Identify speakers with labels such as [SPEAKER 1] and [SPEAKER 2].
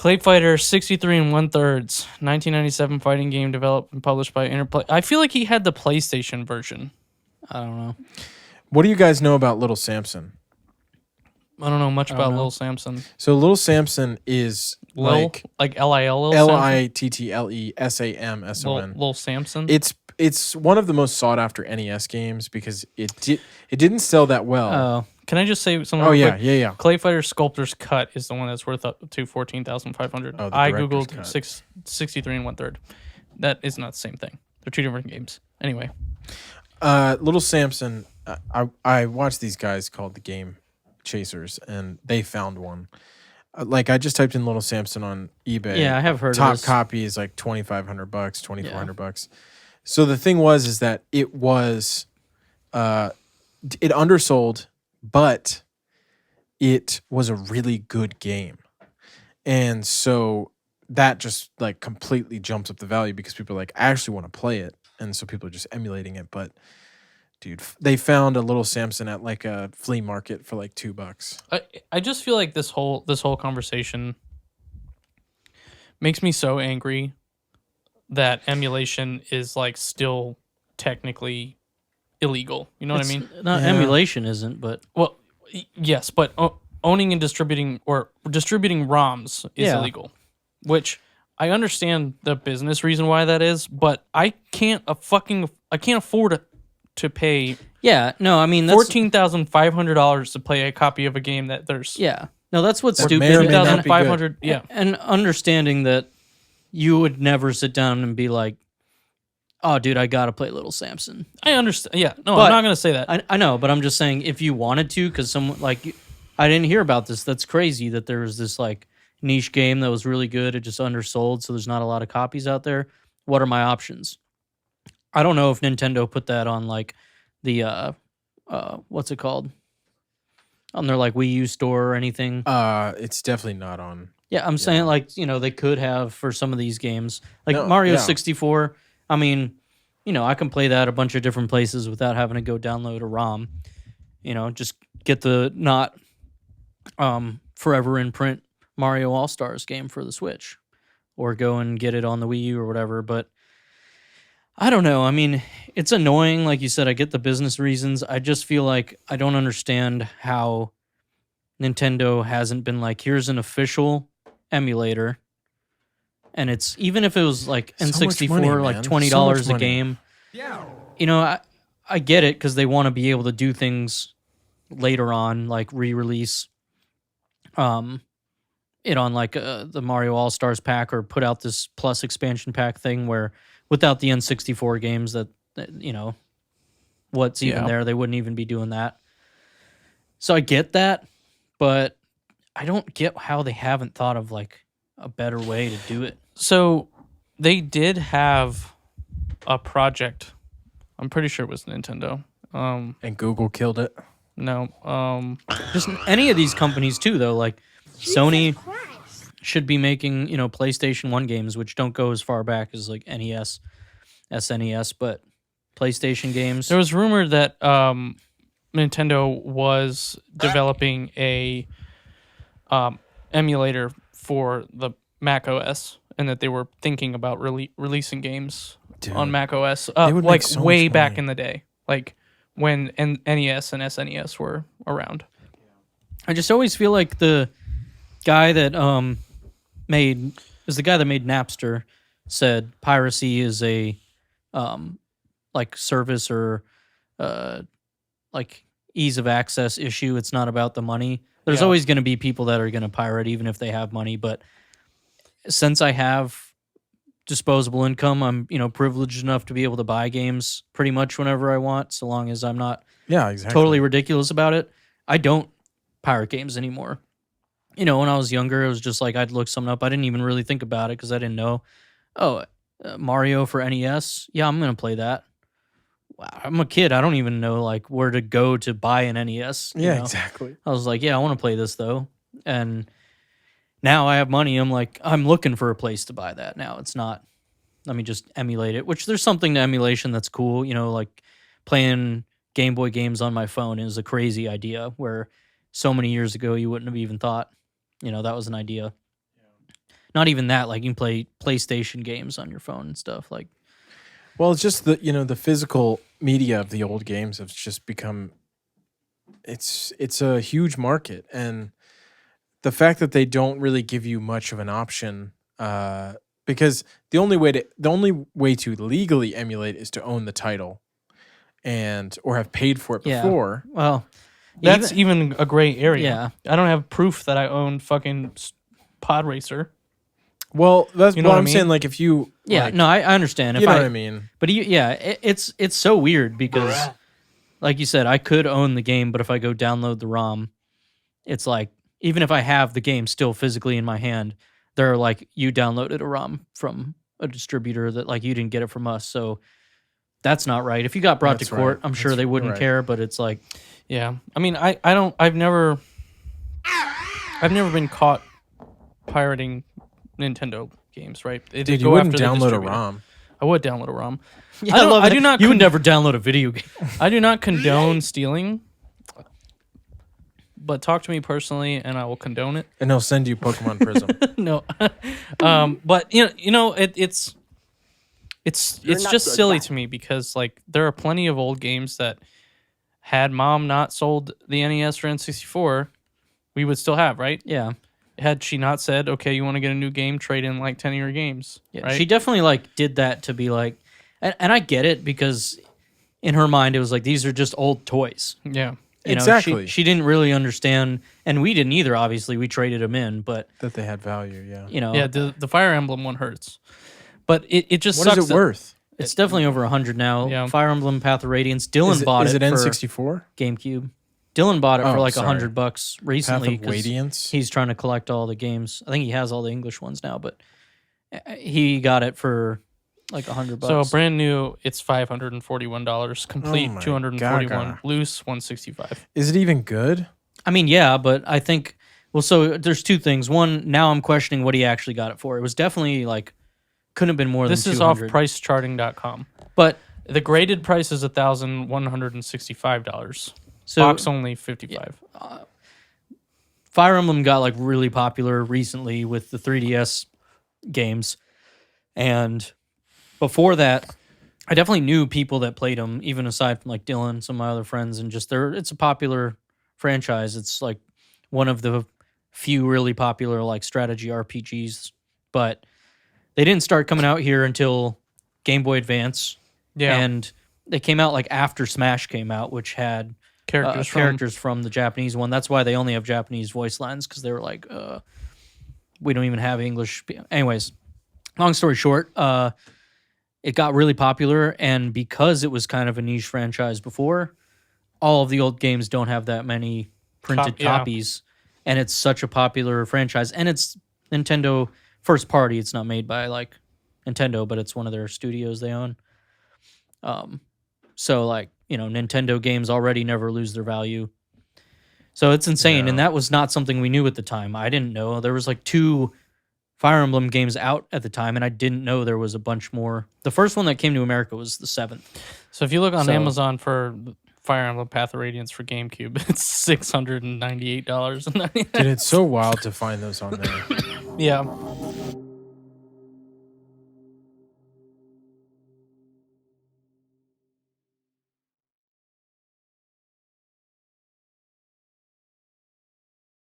[SPEAKER 1] Clay Fighter 63 and 1/3, 1997 fighting game developed and published by Interplay. I feel like he had the PlayStation version. I don't know.
[SPEAKER 2] What do you guys know about Little Samson?
[SPEAKER 1] I don't know much about Lil Samson.
[SPEAKER 2] So Little Samson is
[SPEAKER 1] like Lil
[SPEAKER 2] Littlessamson.
[SPEAKER 1] Lil Samson.
[SPEAKER 2] It's one of the most sought after NES games because it didn't sell that well.
[SPEAKER 1] Can I just say something?
[SPEAKER 2] Oh
[SPEAKER 1] real quick?
[SPEAKER 2] yeah.
[SPEAKER 1] Clay Fighter Sculptor's Cut is the one that's worth up to 14,500.
[SPEAKER 2] Oh,
[SPEAKER 1] I googled 63 and 1/3. That is not the same thing. They're two different games. Anyway,
[SPEAKER 2] Little Samson. I watched these guys called the Game Chasers, and they found one. Like I just typed in Little Samson on eBay.
[SPEAKER 1] Yeah, I have heard.
[SPEAKER 2] Top
[SPEAKER 1] of this.
[SPEAKER 2] copy is like $2,500, $2,400. So the thing is that it was, it undersold, but it was a really good game, and so that just like completely jumps up the value because people are like, I actually want to play it, and so people are just emulating it. But dude, they found a Little Samson at like a flea market for like $2.
[SPEAKER 1] I just feel like this whole conversation makes me so angry that emulation is like still technically illegal. You know what I mean?
[SPEAKER 3] Emulation isn't, but
[SPEAKER 1] yes, but owning and distributing ROMs is illegal, which I understand the business reason why that is, but I can't afford to pay
[SPEAKER 3] I mean that's
[SPEAKER 1] $14,500 to play a copy of a game that there's
[SPEAKER 3] that's what's
[SPEAKER 2] That
[SPEAKER 3] stupid.
[SPEAKER 2] may or may not be
[SPEAKER 1] $2,500
[SPEAKER 3] and understanding that you would never sit down and be like, oh dude, I gotta play Little Samson.
[SPEAKER 1] I understand. I'm
[SPEAKER 3] But
[SPEAKER 1] not gonna say that.
[SPEAKER 3] I know, but I'm just saying if you wanted to, because someone like I didn't hear about this. That's crazy that there was this like niche game that was really good. It just undersold, so there's not a lot of copies out there. What are my options? I don't know if Nintendo put that on like the what's it called? On their like Wii U store or anything.
[SPEAKER 2] It's definitely not on.
[SPEAKER 3] Yeah, I'm saying like, they could have for some of these games. Like Mario 64, I mean, I can play that a bunch of different places without having to go download a ROM. Just get the not forever in print Mario All-Stars game for the Switch or go and get it on the Wii U or whatever, but I don't know. I mean, it's annoying. Like you said, I get the business reasons. I just feel like I don't understand how Nintendo hasn't been like, here's an official emulator. And it's, even if it was like N64,
[SPEAKER 2] money,
[SPEAKER 3] like
[SPEAKER 2] man.
[SPEAKER 3] $20
[SPEAKER 2] So
[SPEAKER 3] a
[SPEAKER 2] much
[SPEAKER 3] game. Yeah. I get it because they want to be able to do things later on, like re-release it on like the Mario All-Stars pack or put out this plus expansion pack thing where without the N64 games that what's even there, they wouldn't even be doing that. So I get that, but I don't get how they haven't thought of like a better way to do it.
[SPEAKER 1] So they did have a project. I'm pretty sure it was Nintendo.
[SPEAKER 2] And Google killed it.
[SPEAKER 1] No.
[SPEAKER 3] Just any of these companies too, though. Like Sony should be making, PlayStation 1 games, which don't go as far back as like NES, SNES, but PlayStation games.
[SPEAKER 1] There was rumor that Nintendo was developing a emulator for the Mac OS, and that they were thinking about releasing games on Mac OS, like
[SPEAKER 2] so
[SPEAKER 1] way
[SPEAKER 2] much
[SPEAKER 1] back
[SPEAKER 2] money.
[SPEAKER 1] in the day, like when NES and SNES were around.
[SPEAKER 3] I just always feel like the guy that made Napster said piracy is a like service or like ease of access issue. It's not about the money. There's always going to be people that are going to pirate even if they have money, but since I have disposable income, I'm privileged enough to be able to buy games pretty much whenever I want, so long as I'm not totally ridiculous about it. I don't pirate games anymore. When I was younger, it was just like I'd look something up. I didn't even really think about it because I didn't know. Mario for NES? Yeah, I'm going to play that. Wow, I'm a kid. I don't even know like where to go to buy an NES.
[SPEAKER 2] Exactly.
[SPEAKER 3] I was like, yeah, I want to play this though. And now I have money. I'm like, I'm looking for a place to buy that now. It's not, let me just emulate it, which there's something to emulation that's cool. Like playing Game Boy games on my phone is a crazy idea where so many years ago you wouldn't have even thought, that was an idea. not even that. Like you can play PlayStation games on your phone and stuff. Like,
[SPEAKER 2] well, it's just the physical media of the old games have just become. It's a huge market, and the fact that they don't really give you much of an option, because the only way to legally emulate is to own the title, or have paid for it
[SPEAKER 3] yeah.
[SPEAKER 2] before.
[SPEAKER 3] Well,
[SPEAKER 1] That's even a gray area.
[SPEAKER 3] Yeah.
[SPEAKER 1] I don't have proof that I own fucking Pod Racer.
[SPEAKER 2] Well, that's
[SPEAKER 1] You know
[SPEAKER 2] what
[SPEAKER 1] what I
[SPEAKER 2] I'm
[SPEAKER 1] mean?
[SPEAKER 2] saying. Like if you,
[SPEAKER 3] yeah,
[SPEAKER 2] like,
[SPEAKER 3] no, I understand.
[SPEAKER 2] you know what I mean.
[SPEAKER 3] But it's so weird because, like you said, I could own the game, but if I go download the ROM, it's like even if I have the game still physically in my hand, they're like, you downloaded a ROM from a distributor that like you didn't get it from us, so that's not right. If you got brought
[SPEAKER 2] That's
[SPEAKER 3] to court,
[SPEAKER 2] right.
[SPEAKER 3] I'm sure they wouldn't
[SPEAKER 2] right.
[SPEAKER 3] care, but it's like,
[SPEAKER 1] Yeah. I mean, I've never been caught pirating Nintendo games, right? They
[SPEAKER 2] Dude,
[SPEAKER 1] go
[SPEAKER 2] you wouldn't
[SPEAKER 1] after the
[SPEAKER 2] download a
[SPEAKER 1] distributor.
[SPEAKER 2] ROM.
[SPEAKER 1] I would download a ROM.
[SPEAKER 3] yeah,
[SPEAKER 1] I do not
[SPEAKER 3] You would
[SPEAKER 1] con-
[SPEAKER 3] never download a video game.
[SPEAKER 1] I do not condone stealing, but talk to me personally, and I will condone it.
[SPEAKER 2] And they'll send you Pokemon Prism.
[SPEAKER 1] No, but it's just silly to me because like there are plenty of old games that had mom not sold the NES or N64, we would still have, right?
[SPEAKER 3] Yeah.
[SPEAKER 1] Had she not said, okay, you want to get a new game, trade in like 10 of your games.
[SPEAKER 3] Yeah,
[SPEAKER 1] right?
[SPEAKER 3] she definitely like did that to be like, and I get it because in her mind it was like these are just old toys.
[SPEAKER 1] Yeah.
[SPEAKER 3] You know,
[SPEAKER 2] Exactly.
[SPEAKER 3] she didn't really understand, and we didn't either. Obviously, we traded them in, but
[SPEAKER 2] That they had value, yeah.
[SPEAKER 3] you know,
[SPEAKER 1] Yeah, the Fire Emblem one hurts. But it just
[SPEAKER 2] What
[SPEAKER 1] sucks
[SPEAKER 2] is it
[SPEAKER 1] that-
[SPEAKER 2] worth?
[SPEAKER 3] it's definitely over 100 now.
[SPEAKER 1] Yeah.
[SPEAKER 3] Fire Emblem Path of Radiance. Dylan bought
[SPEAKER 2] Is
[SPEAKER 3] it
[SPEAKER 2] it
[SPEAKER 3] for
[SPEAKER 2] N64?
[SPEAKER 3] GameCube. Dylan bought it for
[SPEAKER 2] Oh,
[SPEAKER 3] like
[SPEAKER 2] sorry.
[SPEAKER 3] $100
[SPEAKER 2] Path
[SPEAKER 3] recently
[SPEAKER 2] of Radiance?
[SPEAKER 3] he's trying to collect all the games. I think he has all the English ones now, but he got it for like $100.
[SPEAKER 1] So brand new, it's $541. Complete,
[SPEAKER 2] Oh my
[SPEAKER 1] $241.
[SPEAKER 2] gaga.
[SPEAKER 1] Loose, $165.
[SPEAKER 2] Is it even good?
[SPEAKER 3] I mean, yeah, but I think so there's two things. One, now I'm questioning what he actually got it for. It was definitely like couldn't have been more
[SPEAKER 1] This
[SPEAKER 3] than
[SPEAKER 1] is off
[SPEAKER 3] 200.
[SPEAKER 1] pricecharting.com.
[SPEAKER 3] But
[SPEAKER 1] The graded price is $1,165.
[SPEAKER 3] so
[SPEAKER 1] Box only $55.
[SPEAKER 3] Fire Emblem got like really popular recently with the 3DS games, and before that, I definitely knew people that played them, even aside from like Dylan, some of my other friends, and just it's a popular franchise. It's like one of the few really popular like strategy RPGs, but they didn't start coming out here until Game Boy Advance,
[SPEAKER 1] Yeah.
[SPEAKER 3] and they came out like after Smash came out, which had
[SPEAKER 1] Characters
[SPEAKER 3] from the Japanese one. That's why they only have Japanese voice lines, because they were like, we don't even have English. Anyways, long story short, it got really popular, and because it was kind of a niche franchise before, all of the old games don't have that many printed
[SPEAKER 1] Yeah.
[SPEAKER 3] copies, and it's such a popular franchise, and it's Nintendo first party. It's not made by like Nintendo, but it's one of their studios they own. So like, you know, Nintendo games already never lose their value. So it's insane.
[SPEAKER 2] Yeah.
[SPEAKER 3] And that was not something we knew at the time. I didn't know. There was like 2 Fire Emblem games out at the time, and I didn't know there was a bunch more. The first one that came to America was the 7th.
[SPEAKER 1] So if you look on
[SPEAKER 3] So-
[SPEAKER 1] Amazon for Fire Emblem Path of Radiance for GameCube, it's $698.99.
[SPEAKER 2] Dude, it's so wild to find those on there.
[SPEAKER 1] Yeah.